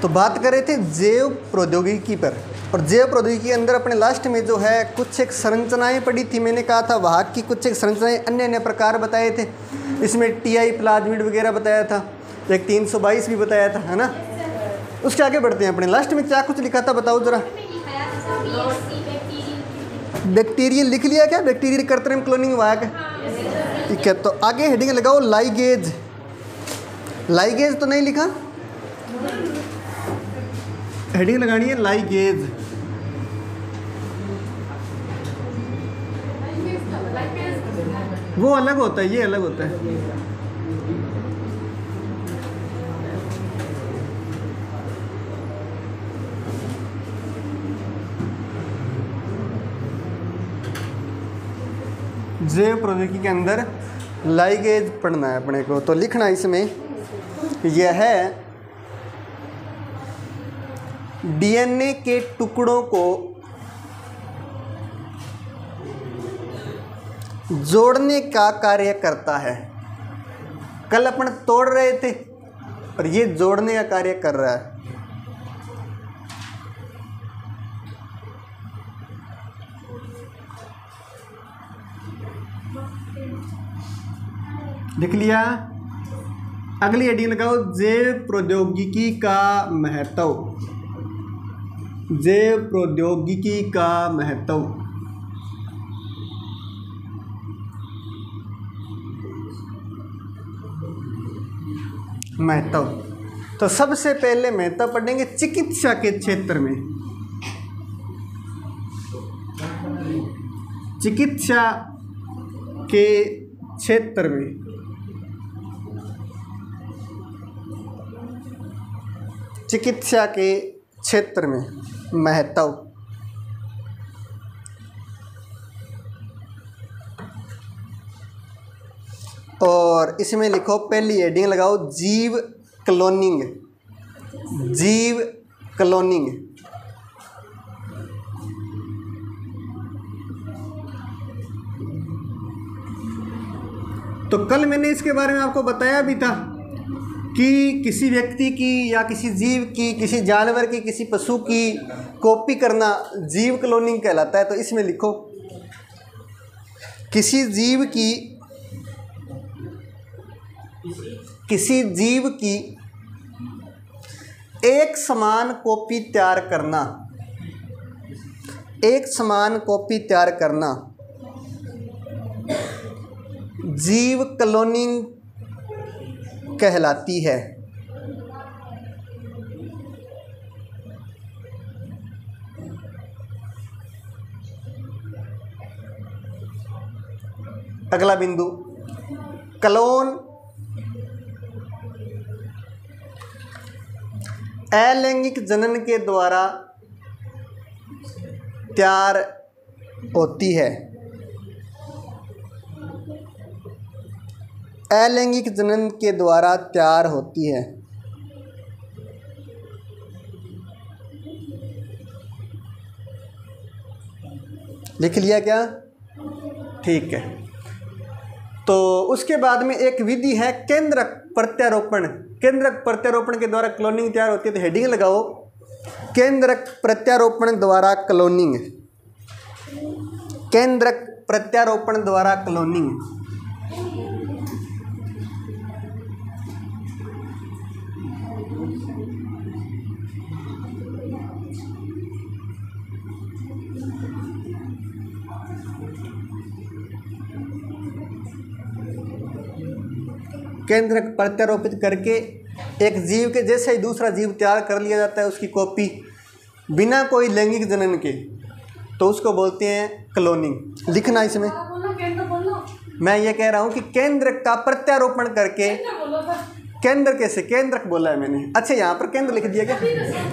तो बात कर रहे थे जैव प्रौद्योगिकी पर, और जैव प्रौद्योगिकी के अंदर अपने लास्ट में जो है कुछ एक संरचनाएं पड़ी थी। मैंने कहा था वाहक की कुछ एक संरचनाएं, अन्य अन्य प्रकार बताए थे। इसमें टीआई प्लाज्मिड वगैरह बताया था, एक 322 भी बताया था, है ना। उसके आगे बढ़ते हैं। अपने लास्ट में क्या कुछ लिखा था बताओ जरा। बैक्टीरियल लिख लिया क्या? बैक्टीरियल कृत्रिम क्लोनिंग वाहक, ठीक है। तो आगे हेडिंग लगाओ लाइगेज। लाइगेज तो नहीं लिखा, हेडिंग लगानी है लाइगेज। वो अलग होता है, ये अलग होता है। जैव प्रौद्योगिकी के अंदर लाइगेज पढ़ना है अपने को। तो लिखना इसमें यह है डीएनए के टुकड़ों को जोड़ने का कार्य करता है। कल अपन तोड़ रहे थे और ये जोड़ने का कार्य कर रहा है। लिख लिया। अगली हेडिंग लगाओ जैव प्रौद्योगिकी का महत्व। जैव प्रौद्योगिकी का महत्व। महत्व तो सबसे पहले महत्व पढ़ेंगे चिकित्सा के क्षेत्र में। चिकित्सा के क्षेत्र में चिकित्सा के क्षेत्र में महत्व। और इसमें लिखो पहली हेडिंग लगाओ जीव क्लोनिंग। जीव क्लोनिंग तो कल मैंने इसके बारे में आपको बताया भी था कि किसी व्यक्ति की या किसी जीव की, किसी जानवर की, किसी पशु की कॉपी करना जीव क्लोनिंग कहलाता है। तो इसमें लिखो किसी जीव की एक समान कॉपी तैयार करना, एक समान कॉपी तैयार करना जीव क्लोनिंग कहलाती है। अगला बिंदु क्लोन अलैंगिक जनन के द्वारा तैयार होती है। अलैंगिक जनन के द्वारा तैयार होती है। लिख लिया क्या? ठीक है। तो उसके बाद में एक विधि है केंद्रक प्रत्यारोपण। केंद्रक प्रत्यारोपण के द्वारा क्लोनिंग तैयार होती है। तो हेडिंग लगाओ केंद्रक प्रत्यारोपण द्वारा क्लोनिंग। केंद्रक प्रत्यारोपण द्वारा क्लोनिंग। केंद्रक प्रत्यारोपित करके एक जीव के जैसे ही दूसरा जीव तैयार कर लिया जाता है, उसकी कॉपी बिना कोई लैंगिक जनन के, तो उसको बोलते हैं क्लोनिंग। लिखना इसमें मैं ये कह रहा हूँ कि केंद्रक का प्रत्यारोपण करके। केंद्र कैसे? केंद्रक बोला है मैंने। अच्छा यहाँ पर केंद्र लिख दिया क्या?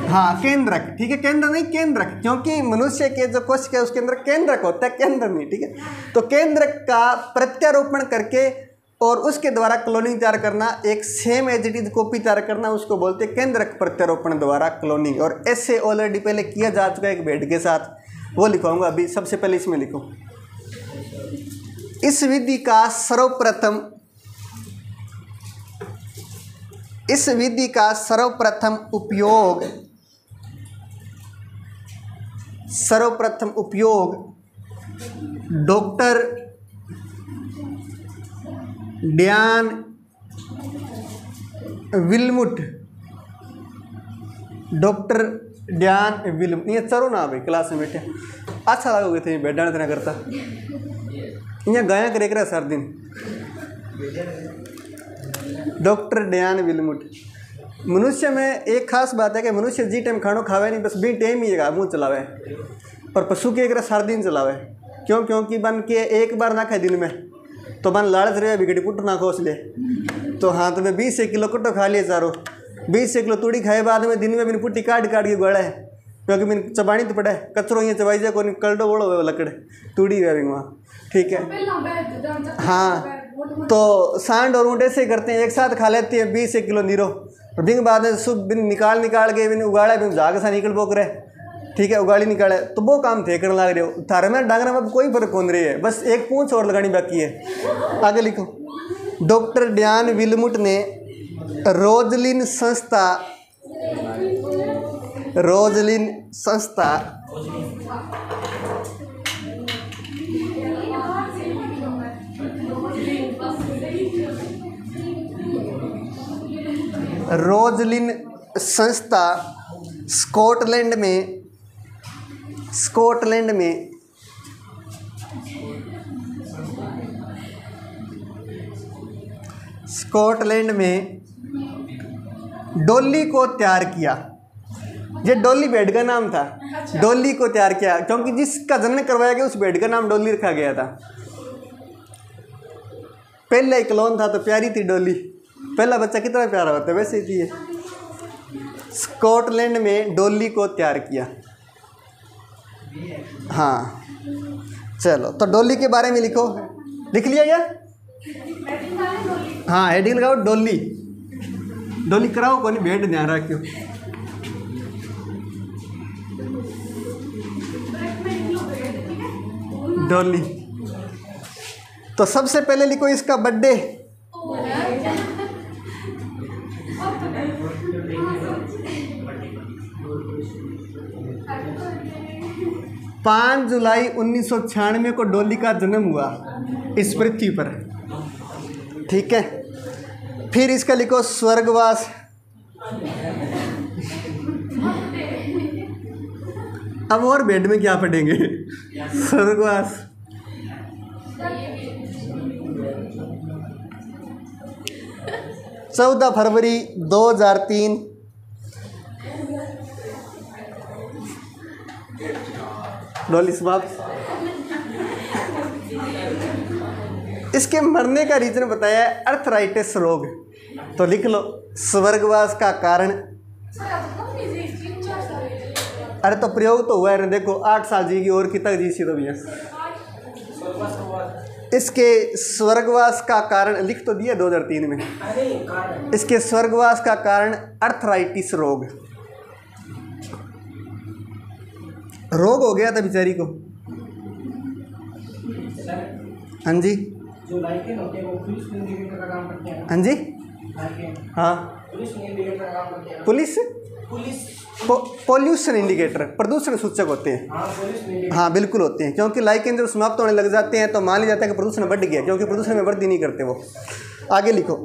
हाँ केंद्रक, ठीक है। केंद्र नहीं केंद्रक, क्योंकि मनुष्य के जो कोशिका है उसके अंदर केंद्रक होता है, केंद्र नहीं, ठीक है। तो केंद्रक का प्रत्यारोपण करके और उसके द्वारा क्लोनिंग तैयार करना, एक same as it is copy तैयार करना, उसको बोलते हैं केंद्रक प्रत्यारोपण द्वारा क्लोनिंग। और ऐसे ऑलरेडी पहले किया जा चुका है एक बेड के साथ, वो लिखवाऊंगा अभी। सबसे पहले इसमें लिखो इस विधि का सर्वप्रथम उपयोग डॉक्टर डैन विल्मुट ये चरो ना भाई क्लास में बैठे अच्छा लगोगे थे बैठा ना करता यहाँ गाया करे करा सर दिन डॉक्टर डैन विल्मुट। मनुष्य में एक खास बात है कि मनुष्य जी टाइम खानो खावे नहीं, बस बी टाइम ही मुँह चलावे, पर पशु के एक सार दिन चलावे। क्यों? क्योंकि बन के एक बार ना खाए दिन में तो बन लालच रहे बिगड़ी कुट ना खोस ले, तो हाथ में 20 किलो कुट्टो खा लिए चारों, 20 किलो तूड़ी खाए बाद में दिन में मैंने पुट्टी काट के गोड़ा है, क्योंकि मैंने चबानी तो पड़ा है, कचरो ये चबाई जाए को कल्डो बोलो हुए लकड़ तूड़ी है वहाँ, ठीक है। हाँ, तो सांड और ऊँट ऐसे करते हैं, एक साथ खा लेती है 20 किलो नीरो, और बिन बाद में सुबह बिन निकाल के बिन उगाड़ा बिन झाग सा निकल बोक रहे, ठीक है, उगाड़ी निकाले तो वो काम थे करने लग रहे हो। थारे में डांगरा में कोई फर्क कौन रही है, बस एक पूंछ और लगानी बाकी है। आगे लिखो। डॉक्टर डैन विल्मुट ने रोजलिन संस्था स्कॉटलैंड में डॉली को तैयार किया। ये डॉली बेड का नाम था। डॉली को तैयार किया क्योंकि जिसका जन्म करवाया गया उस बेड का नाम डॉली रखा गया था। पहला एक क्लोन था तो प्यारी थी डॉली। पहला बच्चा कितना प्यारा होता है वैसे ही थी। स्कॉटलैंड में डॉली को तैयार किया। हाँ चलो, तो डॉली के बारे में लिखो। लिख लिया क्या? हाँ हेडिंग लगाओ डॉली। डॉली कराओ कौन भेड़ ध्यान रखियो। डॉली। तो सबसे पहले लिखो इसका बर्थडे। 5 जुलाई 1996 को डॉली का जन्म हुआ इस पृथ्वी पर, ठीक है। फिर इसका लिखो स्वर्गवास। अब और बेड में क्या पढ़ेंगे? स्वर्गवास। चौदह फरवरी 2003 डॉली समाप्त। इसके मरने का रीजन बताया है अर्थराइटिस रोग। तो लिख लो स्वर्गवास का कारण। अरे तो प्रयोग तो हुआ है, देखो 8 साल जी की और कितना जी सी तो भैया। इसके स्वर्गवास का कारण लिख तो दिया 2003 में। इसके स्वर्गवास का कारण अर्थराइटिस रोग हो गया था बेचारी को। हाँ जी, हाँ जी, हाँ पुलिस पॉल्यूशन इंडिकेटर, प्रदूषण सूचक होते हैं। हाँ बिल्कुल होते हैं, क्योंकि लाइकेन जब समाप्त होने लग जाते हैं तो मान लिया जाता है कि प्रदूषण बढ़ गया, क्योंकि प्रदूषण में वृद्धि नहीं करते वो। आगे लिखो।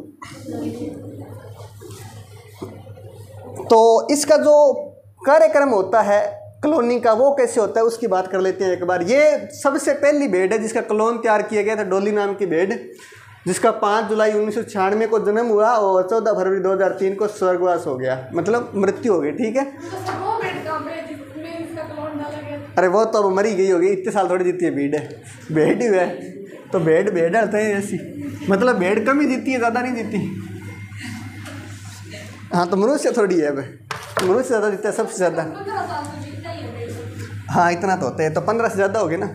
तो इसका जो कार्यक्रम होता है क्लोनिंग का वो कैसे होता है उसकी बात कर लेते हैं एक बार। ये सबसे पहली भेड़ है जिसका क्लोन तैयार किया गया था, डॉली नाम की भेड़, जिसका 5 जुलाई 1996 को जन्म हुआ और 14 फरवरी 2003 को स्वर्गवास हो गया, मतलब मृत्यु हो गई, ठीक है। अरे वो तो अब मरी गई होगी, इतने साल थोड़ी जीती है भेड़ ही है। तो भेड़ होता है ऐसी, मतलब भेड़ कम ही जीती है, ज़्यादा नहीं जीती। हाँ तो मनुष्य थोड़ी है, मनुष्य ज़्यादा जीता है, सबसे ज़्यादा। हाँ इतना तो होता है, तो 15 से ज़्यादा हो गए ना।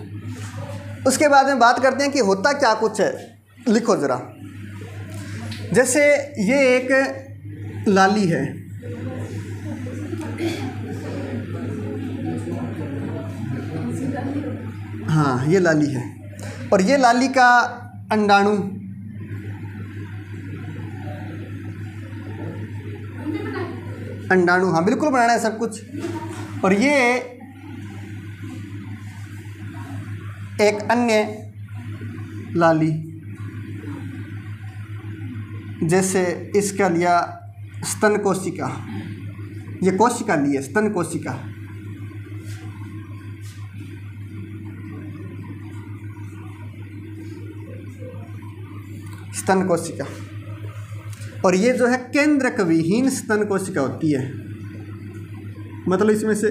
उसके बाद में बात करते हैं कि होता क्या कुछ है। लिखो ज़रा। जैसे ये एक लाली है, हाँ ये लाली है। और ये लाली का अंडाणु, अंडाणु, हाँ बिल्कुल बनाना है सब कुछ। और ये एक अन्य लाली, जैसे इसका लिया स्तन कोशिका, ये कोशिका ली है स्तन कोशिका। स्तन कोशिका। और ये जो है केंद्रक विहीन स्तन कोशिका होती है, मतलब इसमें से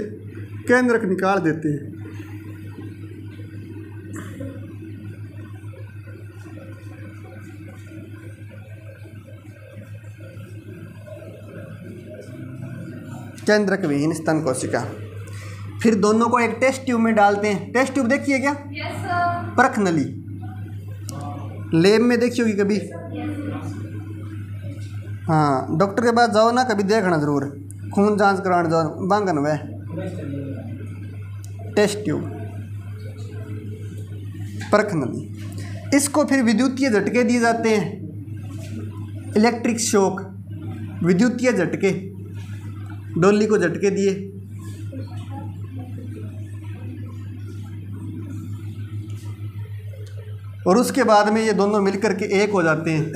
केंद्रक निकाल देते हैं। केंद्रक विहीन स्तन कोशिका। फिर दोनों को एक टेस्ट ट्यूब में डालते हैं। टेस्ट ट्यूब देखिए क्या? यस। परख नली लैब में देखी होगी कभी? हाँ, डॉक्टर के पास जाओ ना कभी, देखना ज़रूर, खून जांच कराने जाओ, बांगन वह टेस्ट ट्यूब, परख नली। इसको फिर विद्युतीय झटके दिए जाते हैं, इलेक्ट्रिक शॉक, विद्युतीय झटके, डोली को झटके दिए। और उसके बाद में ये दोनों मिलकर के एक हो जाते हैं।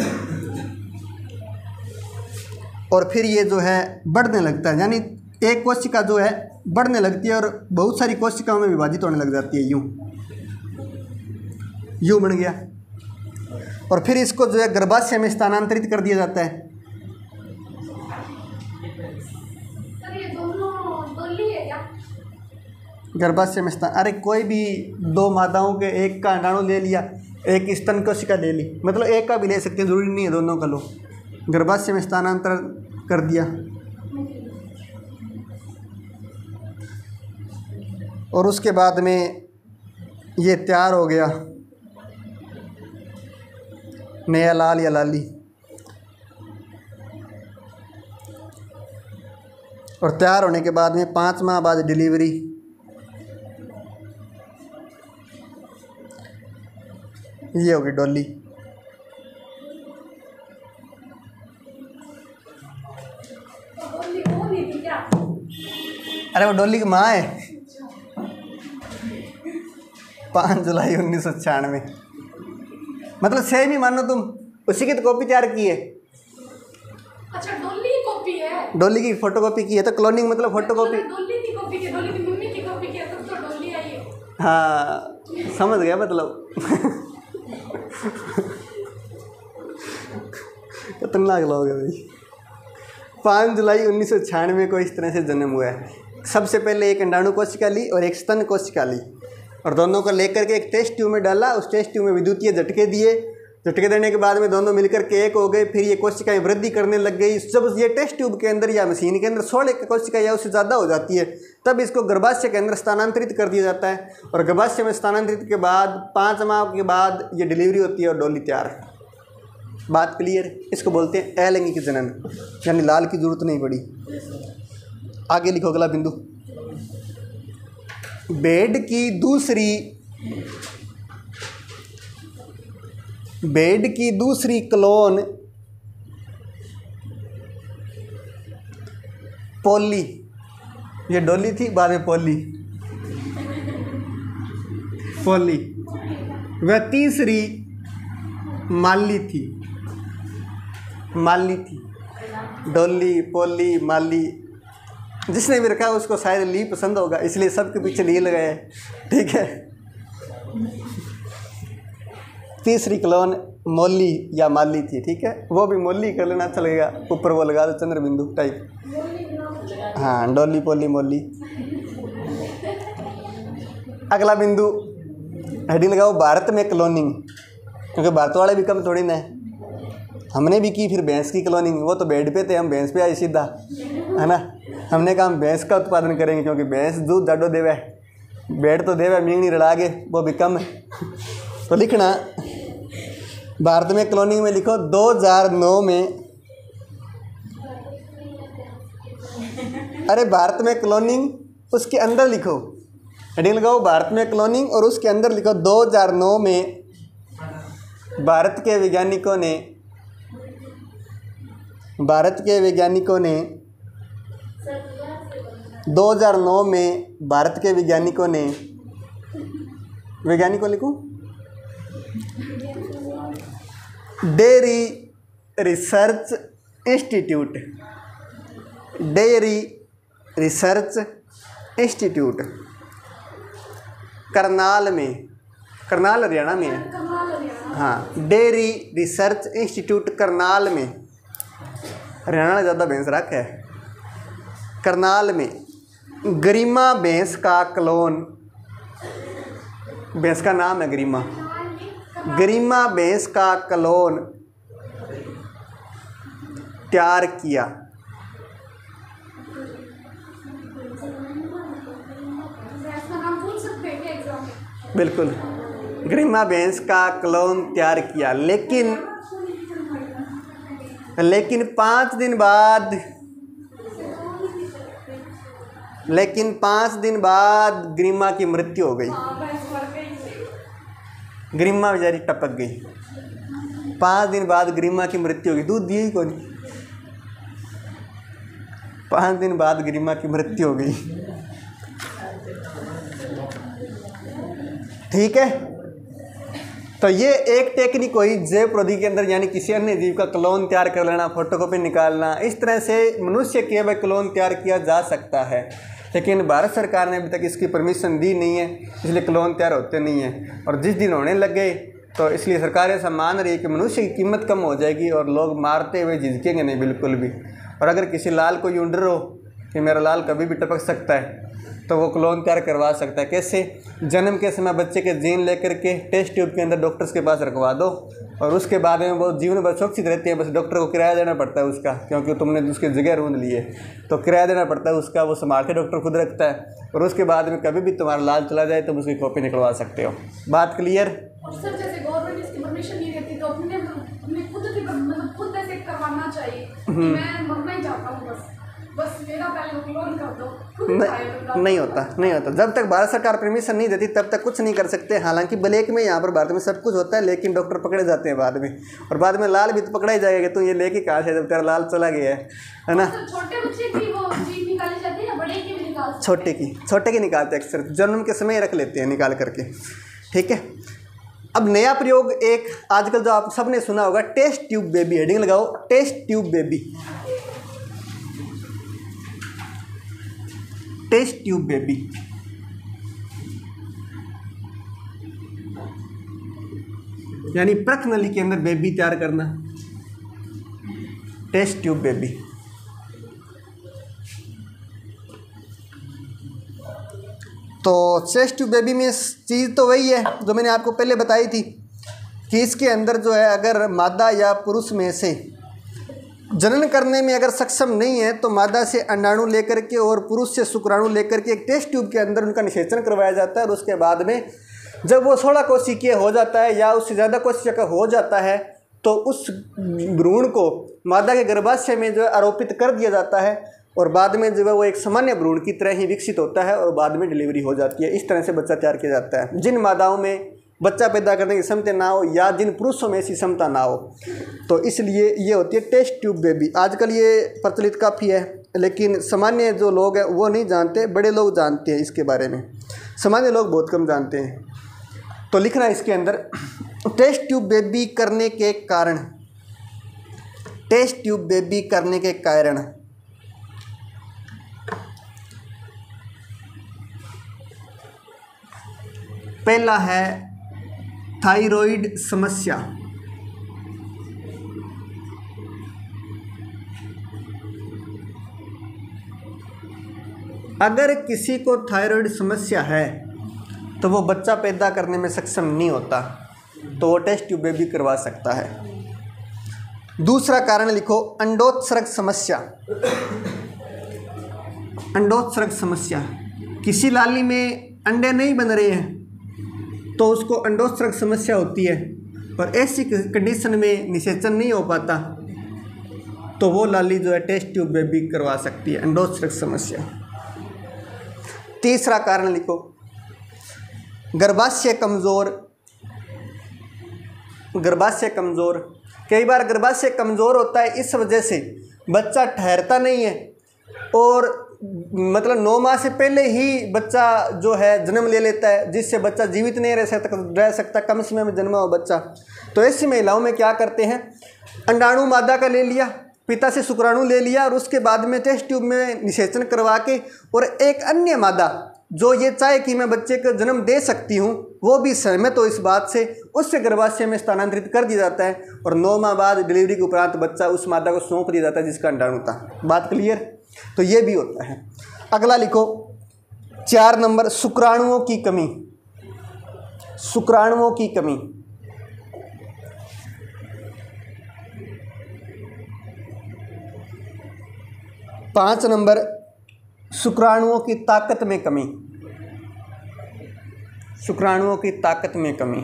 और फिर ये जो है बढ़ने लगता है, यानी एक कोशिका जो है बढ़ने लगती है और बहुत सारी कोशिकाओं में विभाजित होने लग जाती है। यूं बन गया। और फिर इसको जो है गर्भाशय में स्थानांतरित कर दिया जाता है। गर्भाशय में स्थान, अरे कोई भी दो माताओं के एक का अंडाणु ले लिया, एक स्तन कोशिका ले ली, मतलब एक का भी ले सकते हैं, जरूरी नहीं है दोनों का लो। गर्भाशय में स्थानांतरण कर दिया और उसके बाद में ये तैयार हो गया नया लाल या लाली। और तैयार होने के बाद में 5 माह बाद डिलीवरी। ये होगी डॉली। अरे वो डॉली की माँ है। 5 जुलाई 1996, मतलब सेम ही मानो तुम, उसी की तो कॉपी तैयार की है। अच्छा, डॉली की कॉपी है, डॉली की फोटोकॉपी की है, तो क्लोनिंग मतलब फोटोकॉपी। डॉली की कॉपी की, डॉली की मम्मी की कॉपी की, तब तो डॉली आई है। हाँ समझ गया मतलब। खतरनाक लोग है भाई। 5 जुलाई 1996 को इस तरह से जन्म हुआ है। सबसे पहले एक अंडाणु कोशिका ली और एक स्तन कोशिका ली और दोनों को लेकर के एक टेस्ट ट्यूब में डाला। उस टेस्ट ट्यूब में विद्युतीय झटके दिए। झटके देने के बाद में दोनों मिलकर के एक हो गए। फिर ये कोशिकाएं वृद्धि करने लग गई। जब ये टेस्ट ट्यूब के अंदर या मशीन के अंदर 16 कोशिका या उससे ज़्यादा हो जाती है, तब इसको गर्भाशय के अंदर स्थानांतरित कर दिया जाता है। और गर्भाशय में स्थानांतरित के बाद 5 माह के बाद ये डिलीवरी होती है और डॉली तैयार। बात क्लियर? इसको बोलते हैं अलैंगिक जनन, यानी लाल की जरूरत नहीं पड़ी। आगे लिखो अगला बिंदु। बेड की दूसरी क्लोन पोली, ये डॉली थी, बाद में पोली, वह तीसरी माली थी। डॉली, पोली, माली, जिसने भी रखा उसको शायद ली पसंद होगा, इसलिए सबके पीछे ली लगाए। ठीक है। तीसरी क्लोन मोली या माली थी। ठीक है, वो भी मोली कर लेना, अच्छा लगेगा, ऊपर वो लगा दो चंद्र बिंदु टाइप। हाँ, डॉली, पोली, मोली। अगला बिंदु हेडिंग लगाओ भारत में क्लोनिंग, क्योंकि भारत वाले भी कम थोड़ी ना है। हमने भी की फिर भैंस की क्लोनिंग, वो तो बेड पे थे, हम भैंस पे आए सीधा, है ना। हमने कहा हम भैंस का उत्पादन करेंगे, क्योंकि भैंस दूध जाडो देवे, बेड तो देवे, मींगनी रड़ा के वो भी कम है। तो लिखना भारत में क्लोनिंग में लिखो 2009 में। अरे भारत में क्लोनिंग, उसके अंदर लिखो, हेडिंग लगाओ भारत में क्लोनिंग और उसके अंदर लिखो 2009 में भारत के वैज्ञानिकों ने 2009 में भारत के वैज्ञानिकों ने लिखूं dairy research institute Karnal Haryana में है। हाँ, डेयरी रिसर्च इंस्टीट्यूट करनाल में, हरियाणा ज़्यादा भैंस रख है। करनाल में गरिमा भैंस का क्लोन, भैंस का नाम है गरिमा भैंस का क्लोन तैयार किया। बिल्कुल, गरिमा भैंस का क्लोन तैयार किया, लेकिन 5 दिन बाद गरिमा की मृत्यु हो गई। गरिमा बेचारी टपक गई। 5 दिन बाद गरिमा की मृत्यु हो गई। दूध दिए ही कौन। 5 दिन बाद गरिमा की मृत्यु हो गई। ठीक है, तो ये एक टेक्निक हुई जैव प्रौद्योगिकी के अंदर, यानी किसी अन्य जीव का क्लोन तैयार कर लेना, फोटोकॉपी निकालना। इस तरह से मनुष्य के भाई क्लोन तैयार किया जा सकता है, लेकिन भारत सरकार ने अभी तक इसकी परमिशन दी नहीं है, इसलिए क्लोन तैयार होते नहीं हैं। और जिस दिन होने लग गए तो इसलिए सरकार ऐसा मान रही है कि मनुष्य की कीमत कम हो जाएगी और लोग मारते हुए झिझकेंगे नहीं बिल्कुल भी। और अगर किसी लाल को यूं डर हो कि मेरा लाल कभी भी टपक सकता है, तो वो क्लोन तैयार करवा सकता है। कैसे? जन्म के समय बच्चे के जीन लेकर के टेस्ट ट्यूब के अंदर डॉक्टर्स के पास रखवा दो, और उसके बाद में वो जीवन भर सुरक्षित रहती है। बस डॉक्टर को किराया देना पड़ता है उसका, क्योंकि तुमने उसकी जगह ढूंढ ली है, तो किराया देना पड़ता है उसका। वो संभाल के डॉक्टर खुद रखता है, और उसके बाद में कभी भी तुम्हारा लाल चला जाए तुम उसकी कॉपी निकलवा सकते हो। बात क्लियर? और सर जैसे गवर्नमेंट इसकी परमिशन नहीं देती तो अपने खुद ऐसे करवाना चाहिए। मैं मरना ही चाहता हूँ, बस मेरा पहले क्लोन कर दो। नहीं होता। जब तक भारत सरकार परमिशन नहीं देती तब तक कुछ नहीं कर सकते। हालांकि ब्लैक में यहाँ पर भारत में सब कुछ होता है, लेकिन डॉक्टर पकड़े जाते हैं बाद में, और बाद में लाल भी तो पकड़ा ही जाएगा कि तू ये लेके कहाँ से, जब तेरा लाल चला गया है ना। छोटे बच्चे की वो जीभ निकाली जाती है या बड़े की भी निकालते हैं? छोटे की निकालते हैं, अक्सर जन्म के समय रख लेते हैं निकाल करके। ठीक है, अब नया प्रयोग एक आजकल जो आप सबने सुना होगा, टेस्ट ट्यूब बेबी। हेडिंग लगाओ, test tube baby. Test tube baby यानी प्रख नली के अंदर बेबी तैयार करना, टेस्ट ट्यूब बेबी। तो टेस्ट ट्यूब बेबी में चीज़ तो वही है जो मैंने आपको पहले बताई थी कि इसके अंदर जो है, अगर मादा या पुरुष में से जनन करने में अगर सक्षम नहीं है तो मादा से अंडाणु लेकर के और पुरुष से शुक्राणु लेकर के एक टेस्ट ट्यूब के अंदर उनका निषेचन करवाया जाता है। और उसके बाद में जब वो 16 कोशिकीय हो जाता है या उससे ज़्यादा कोशिका का हो जाता है, तो उस भ्रूण को मादा के गर्भाशय में जो है आरोपित कर दिया जाता है, और बाद में जो है वो एक सामान्य भ्रूण की तरह ही विकसित होता है, और बाद में डिलीवरी हो जाती है। इस तरह से बच्चा तैयार किया जाता है। जिन मादाओं में बच्चा पैदा करने की क्षमता ना हो या जिन पुरुषों में ऐसी क्षमता ना हो, तो इसलिए ये होती है टेस्ट ट्यूब बेबी। आजकल ये प्रचलित काफ़ी है, लेकिन सामान्य जो लोग हैं वो नहीं जानते, बड़े लोग जानते हैं इसके बारे में, सामान्य लोग बहुत कम जानते हैं। तो लिखना इसके अंदर टेस्ट ट्यूब बेबी करने के कारण, टेस्ट ट्यूब बेबी करने के कारण पहला है थायराइड समस्या। अगर किसी को थायराइड समस्या है तो वो बच्चा पैदा करने में सक्षम नहीं होता, तो वो टेस्ट ट्यूब बेबी करवा सकता है। दूसरा कारण लिखो, अंडोत्सर्ग समस्या। अंडोत्सर्ग समस्या, किसी लाली में अंडे नहीं बन रहे हैं तो उसको अंडोत्सर्ग समस्या होती है, और ऐसी कंडीशन में निषेचन नहीं हो पाता तो वो लाली जो है टेस्ट ट्यूब बेबी करवा सकती है, अंडोत्सर्ग समस्या। तीसरा कारण लिखो, गर्भाशय कमज़ोर गर्भाशय कमज़ोर। कई बार गर्भाशय कमज़ोर होता है, इस वजह से बच्चा ठहरता नहीं है और मतलब 9 माह से पहले ही बच्चा जो है जन्म ले लेता है, जिससे बच्चा जीवित नहीं रह सकता, कम समय में जन्मा हो बच्चा। तो ऐसी महिलाओं में क्या करते हैं, अंडाणु मादा का ले लिया, पिता से शुक्राणु ले लिया और उसके बाद में टेस्ट ट्यूब में निषेचन करवा के और एक अन्य मादा जो ये चाहे कि मैं बच्चे को जन्म दे सकती हूँ, वो भी सहमत हो इस बात से, उससे गर्भाशय में स्थानांतरित कर दिया जाता है और 9 माह बाद डिलीवरी के उपरांत बच्चा उस मादा को सौंप दिया जाता है जिसका अंडाणु था। बात क्लियर? तो ये भी होता है। अगला लिखो 4 नंबर, शुक्राणुओं की कमी। शुक्राणुओं की कमी। 5 नंबर, शुक्राणुओं की ताकत में कमी। शुक्राणुओं की ताकत में कमी।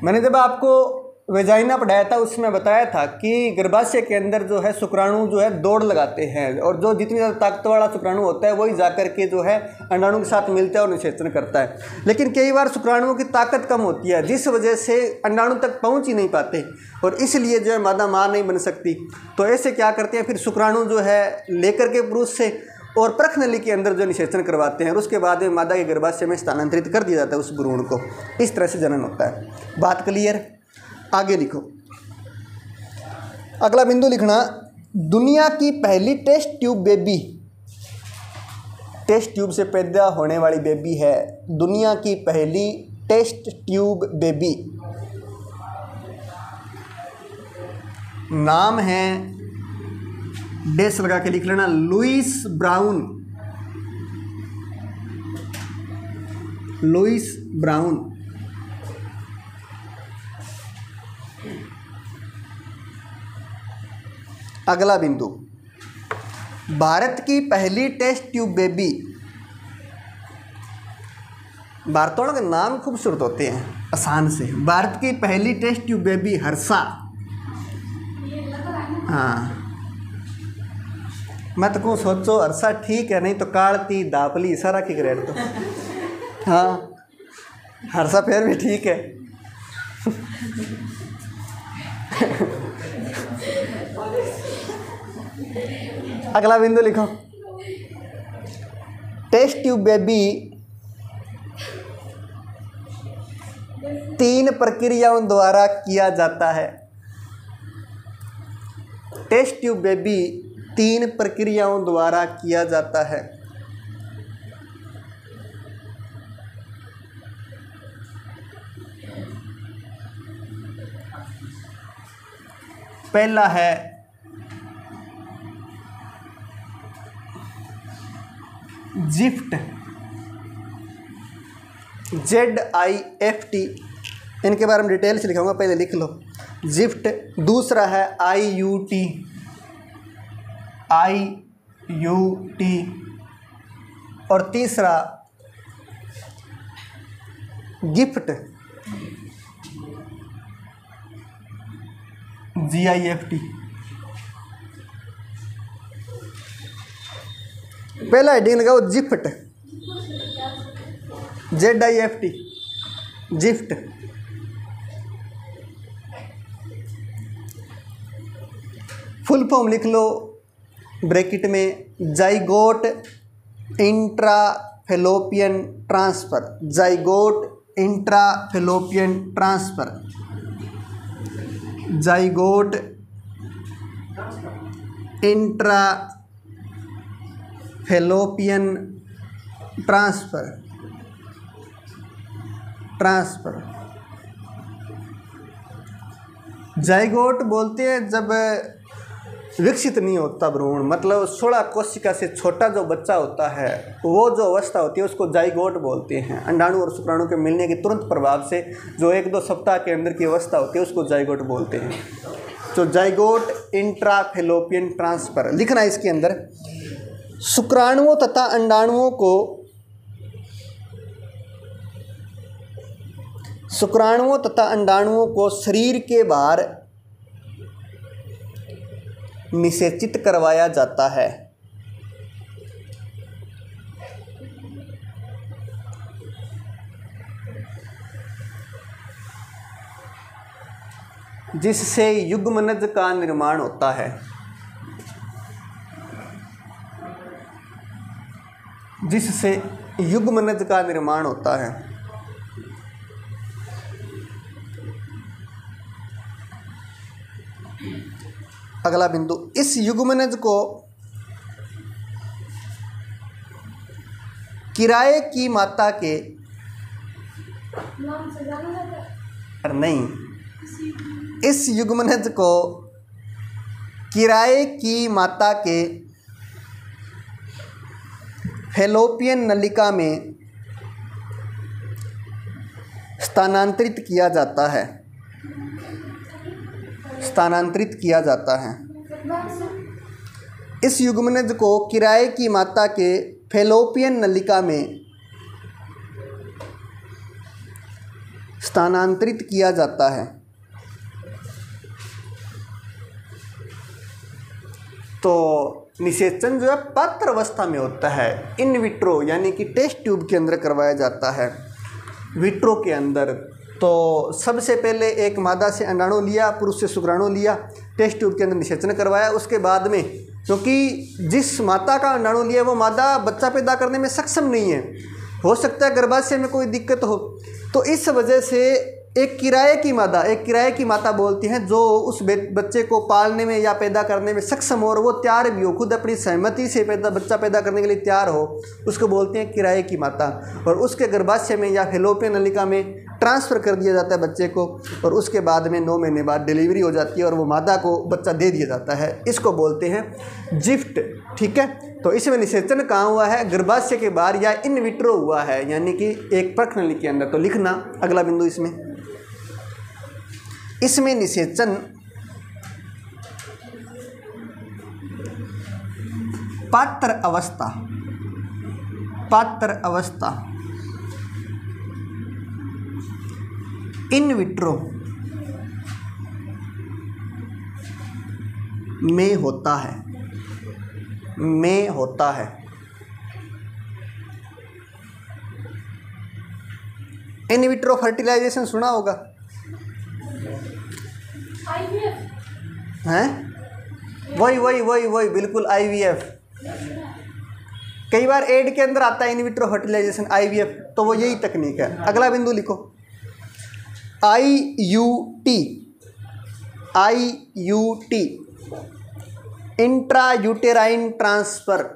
मैंने जब आपको वेजाइना पढ़ाया था उसमें बताया था कि गर्भाशय के अंदर जो है शुक्राणु जो है दौड़ लगाते हैं और जो जितनी ज़्यादा ताकत वाला शुक्राणु होता है वही जाकर के जो है अंडाणु के साथ मिलता है और निषेचन करता है। लेकिन कई बार शुक्राणुओं की ताकत कम होती है जिस वजह से अंडाणु तक पहुंच ही नहीं पाते और इसलिए जो है मादा मां नहीं बन सकती। तो ऐसे क्या करते हैं, फिर शुक्राणु जो है लेकर के पुरुष से और प्रखनली के अंदर जो निषेचन करवाते हैं और उसके बाद में मादा के गर्भाशय में स्थानांतरित कर दिया जाता है उस भ्रूण को। इस तरह से जनन होता है। बात क्लियर? आगे लिखो। अगला बिंदु लिखना, दुनिया की पहली test tube baby. Test tube से पैदा होने वाली बेबी है दुनिया की पहली टेस्ट ट्यूब बेबी। नाम है, डैश लगा के लिख लेना, लुइस ब्राउन। Louis brown. अगला बिंदु, भारत की पहली टेस्ट ट्यूब बेबी। भारतों के नाम खूबसूरत होते हैं आसान से। भारत की पहली टेस्ट ट्यूब बेबी हर्षा। हाँ, मैं तो कहूँ सोचो हर्षा ठीक है, नहीं तो कालती दापली सारा की ग्रेड तो। हाँ, हर्षा फिर भी ठीक है। अगला बिंदु लिखो, टेस्ट ट्यूब बेबी 3 प्रक्रियाओं द्वारा किया जाता है। टेस्ट ट्यूब बेबी 3 प्रक्रियाओं द्वारा किया जाता है। पहला है जिफ्ट, ZIFT। इनके बारे में डिटेल से लिखाऊंगा, पहले लिख लो जिफ्ट। दूसरा है IUT, और तीसरा गिफ्ट, GIFT। पहला हेडिंग लगाओ gift, ZIFT, gift. Full form लिख लो ब्रैकेट में, zygote intrafallopian transfer. Zygote intrafallopian transfer. Zygote intrafallopian transfer. Zygote बोलते हैं जब विकसित नहीं होता भ्रूण, मतलब 16 कोशिका से छोटा जो बच्चा होता है वो जो अवस्था होती है उसको जाइगोट बोलते हैं। अंडाणु और शुक्राणु के मिलने के तुरंत प्रभाव से जो 1-2 सप्ताह के अंदर की अवस्था होती है उसको जाइगोट बोलते हैं। तो जाइगोट इंट्राफेलोपियन ट्रांसफर लिखना है इसके अंदर। शुक्राणुओं तथा अंडाणुओं को शरीर के बाहर निषेचित करवाया जाता है। जिससे युग्मनज का निर्माण होता है। जिससे युग्मनज का निर्माण होता है। अगला बिंदु, इस युग्मनज को किराए की माता के नहीं, इस युग्मनज को किराए की माता के फैलोपियन नलिका में स्थानांतरित किया जाता है। स्थानांतरित किया जाता है। इस युग्मनज को किराए की माता के फैलोपियन नलिका में स्थानांतरित किया जाता है। तो निषेचन जो है पात्र अवस्था में होता है, इन विट्रो यानी कि टेस्ट ट्यूब के अंदर करवाया जाता है। विट्रो के अंदर तो सबसे पहले एक मादा से अंडाणु लिया, पुरुष से शुक्राणु लिया, टेस्ट ट्यूब के अंदर निषेचन करवाया। उसके बाद में क्योंकि जिस माता का अंडाणु लिया वो मादा बच्चा पैदा करने में सक्षम नहीं है, हो सकता है गर्भाशय में कोई दिक्कत हो, तो इस वजह से एक किराए की माता बोलती हैं जो उस बच्चे को पालने में या पैदा करने में सक्षम हो और वो तैयार भी हो, खुद अपनी सहमति से बच्चा पैदा करने के लिए तैयार हो, उसको बोलते हैं किराए की माता। और उसके गर्भाशय में या फैलोपियन नलिका में ट्रांसफ़र कर दिया जाता है बच्चे को, और उसके बाद में 9 महीने बाद डिलीवरी हो जाती है और वो मादा को बच्चा दे दिया जाता है। इसको बोलते हैं जिफ्ट। ठीक है, तो इसमें निषेचन कहाँ हुआ है? गर्भाशय के बाहर या इन विट्रो हुआ है, यानी कि एक परख नली के अंदर। तो लिखना अगला बिंदु, इसमें निषेचन पात्र अवस्था इन विट्रो में होता है। इन विट्रो फर्टिलाइजेशन सुना होगा हैं? वही बिल्कुल IVF। कई बार एड के अंदर आता है इन विट्रो फर्टिलाइजेशन, IVF, तो वो यही तकनीक है। अगला बिंदु लिखो IUT intra uterine transfer.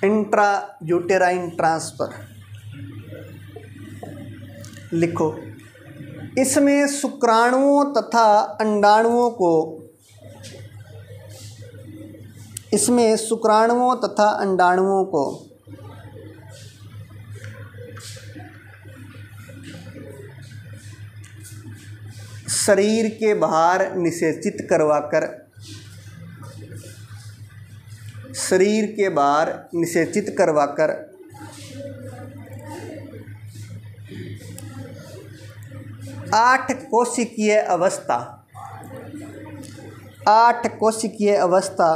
Intra uterine transfer लिखो। इसमें शुक्राणुओं तथा अंडाणुओं को शरीर के बाहर निषेचित करवाकर 8 कोशिकीय अवस्था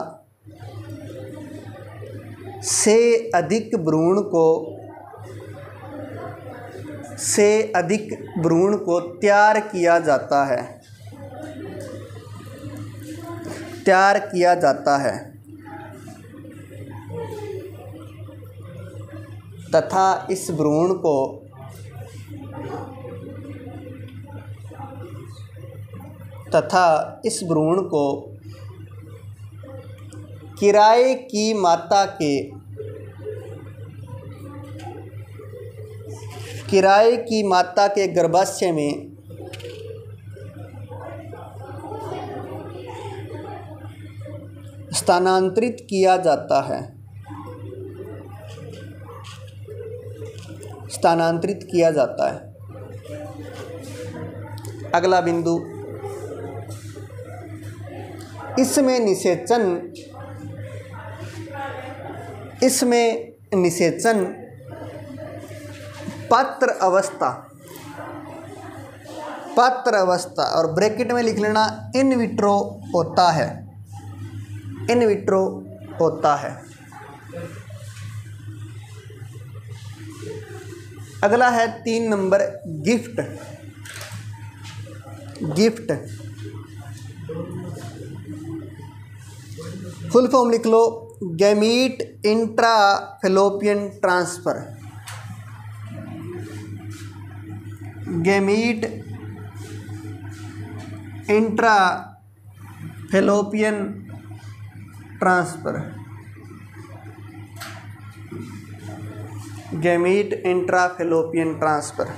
से अधिक भ्रूण को तैयार किया जाता है तथा इस भ्रूण को किराए की माता के गर्भाशय में स्थानांतरित किया जाता है। अगला बिंदु, इसमें निषेचन पात्र पात्र अवस्था, और ब्रैकेट में लिख लेना इन विट्रो होता है, इन विट्रो होता है। अगला है 3 number gift. Gift full form लिख लो, gamete intra fallopian transfer. Gamete intra fallopian transfer. Gamete intra fallopian transfer.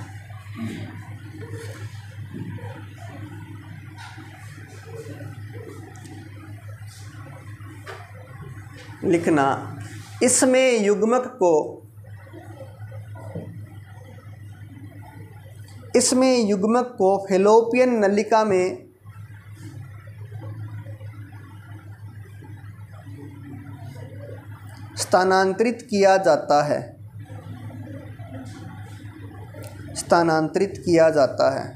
लिखना, इसमें युग्मक को, इसमें युग्मक को फैलोपियन नलिका में स्थानांतरित किया जाता है, स्थानांतरित किया जाता है।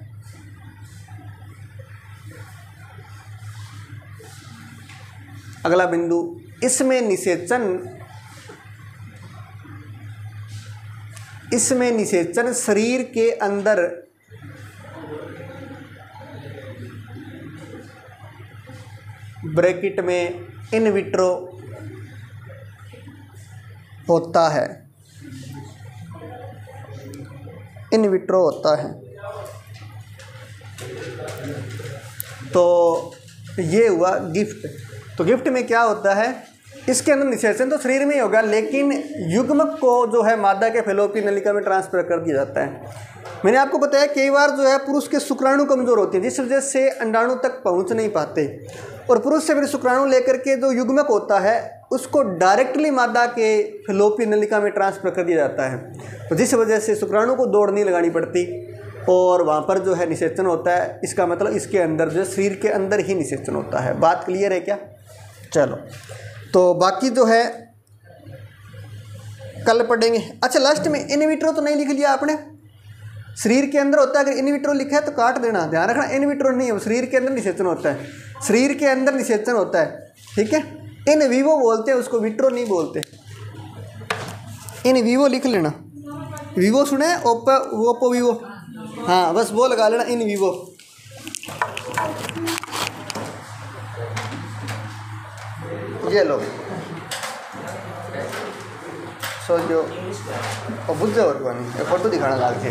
अगला बिंदु, इसमें निषेचन, इसमें निषेचन शरीर के अंदर ब्रैकेट में इन विट्रो होता है, इन विट्रो होता है। तो ये हुआ गिफ्ट। तो गिफ्ट में क्या होता है, इसके अंदर निषेचन तो शरीर में ही होगा, लेकिन युग्मक को जो है मादा के फैलोपियन नलिका में ट्रांसफर कर दिया जाता है। मैंने आपको बताया कई बार जो है पुरुष के शुक्राणु कमजोर होते हैं, जिस वजह से अंडाणु तक पहुंच नहीं पाते, और पुरुष से फिर शुक्राणु लेकर के जो युग्मक होता है उसको डायरेक्टली मादा के फैलोपियन नलिका में ट्रांसफर कर दिया जाता है। तो जिस वजह से शुक्राणु को दौड़ नहीं लगानी पड़ती और वहाँ पर जो है निषेचन होता है। इसका मतलब इसके अंदर जो है शरीर के अंदर ही निषेचन होता है। बात क्लियर है क्या? चलो, तो बाकी जो है कल पढ़ेंगे। अच्छा, लास्ट में इन विट्रो तो नहीं लिख लिया आपने, शरीर के अंदर होता है। अगर इन विट्रो लिखा है तो काट देना, ध्यान रखना इन विट्रो नहीं है, शरीर के अंदर निषेचन होता है, शरीर के अंदर निषेचन होता है, ठीक है। इन विवो बोलते हैं उसको, विट्रो नहीं बोलते। इन विवो लिख लेना, विवो सुने, ओप्पो विवो, हाँ बस वो लगा लेना, इन विवो। ये लो सो जो बुझे और फोटो दिखाना लाग के